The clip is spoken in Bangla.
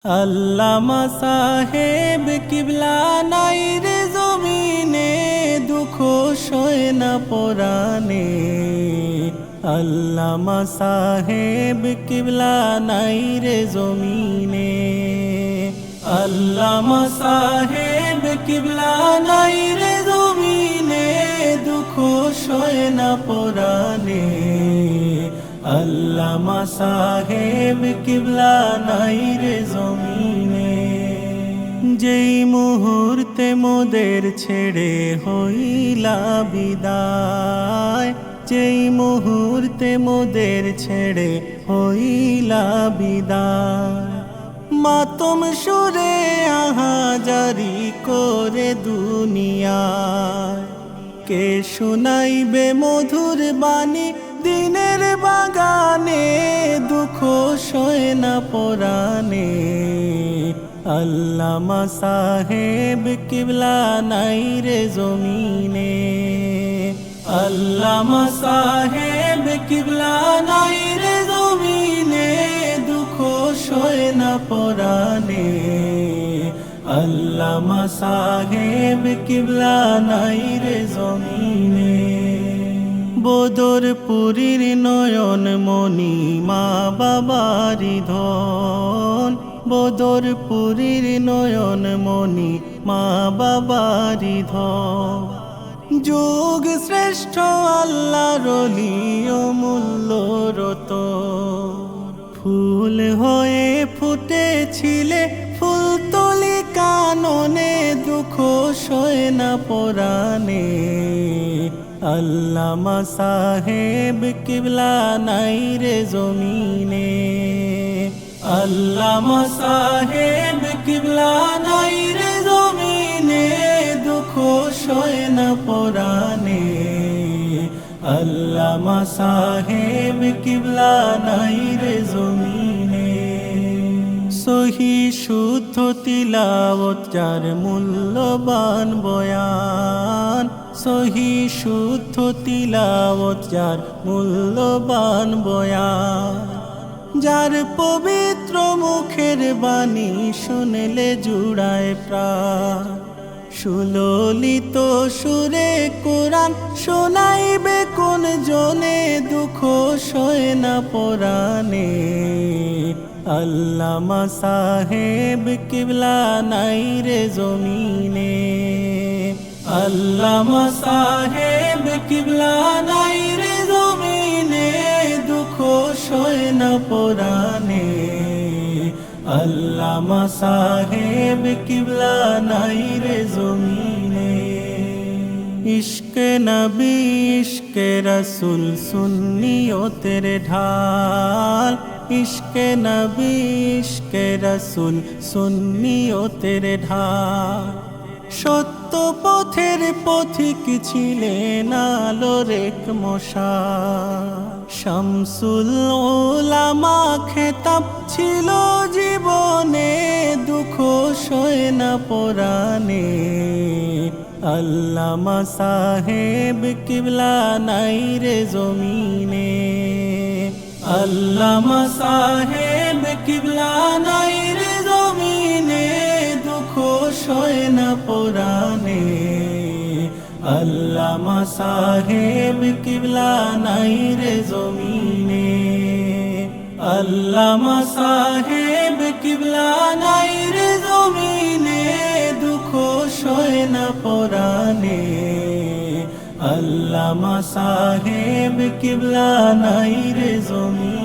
আল্লামা সাহেব কিবলা নাই রে জমিনে, দুঃখ সয় না পরাণে। আল্লামা সাহেব কিবলা নাই রে জমিনে। আল্লামা সাহেব কিবলা নাই রে জমিনে, দুঃখ সয় না পরাণে। আল্লামা সাহেব কিবলা নাই রে জমিনে। যেই মুহূর্তে মোদের ছেড়ে হইলা বিদায়, যেই মুহূর্তে মোদের ছেড়ে হইলা বিদায়, মাতম সুরে আহাজারি করে দুনিয়ায়। কে শুনাইবে মধুর বাণী দিনের বাগানে, দুঃখ সয় না পরাণে। আল্লামা সাহেব কিবলা নাই রে জমিনে। আল্লামা সাহেব কিবলা নাই রে জমিনে, দুঃখ সয় না পরাণে। আল্লামা সাহেব কিবলা নাই রে জমিনে। বদরপুরীর নয়ন মণি মা বাবারি ধন, বদরপুরীর নয়ন মণি মা বাবারি ধন। যুগ শ্রেষ্ঠ আল্লাহর ওলি অমূল্য রতন, ফুল হয়ে ফুটেছিলে ফুলতলি কাননে, দুঃখ সয় না পরাণে। আল্লামা সাহেব কিবলা নাই রে জমিনে। আল্লামা সাহেব কিবলা নাই রে জমিনে, দুঃখ সয় না পরাণে। আল্লামা সাহেব কিবলা নাই রে জমিনে। সহি শুদ্ধ তিলাওয়াত যার মূল্যবান বয়ান, সহি শুদ্ধ তিলাওয়াত যার মূল্যবান বয়ান। যার পবিত্র মুখের বাণী শুনলে জুড়ায় প্রাণ, সুললিত সুরে কোরআন শোনাইবে কোন জনে, দুঃখ সয় না পরাণে। আল্লামা সাহেব কিবলা নাই রে জমিনে। আল্লামা সাহেব কিবলা নাই রে জমিনে, দুঃখ সয় না পরাণে। আল্লামা সাহেব কিবলা নাই রে জমিনে। ইশকে নবী ইশকে রসুল সুন্নিয়তের ঢাল, ইশকে নবী ইশকে রসুল সুন্নিয়তের ঢাল। সত্য পথের পথিক ছিলেন আলোর এক মশাল, শামসুল উলামা খেতাব ছিল জীবনে, দুঃখ সয় না পরাণে। আল্লামা সাহেব কিবলা নাই রে জমিনে। আল্লামা সাহেব কিবলা নাই রে জমিনে, দুঃখ সয় না পরাণে। আল্লামা সাহেব কিবলা নাই রে জমিনে। আল্লামা সাহেব কিবলা নাই রে জমিনে, দুঃখ সয় না পরাণে। আল্লামা সাহেব কিবলা নাই রে জমিনে।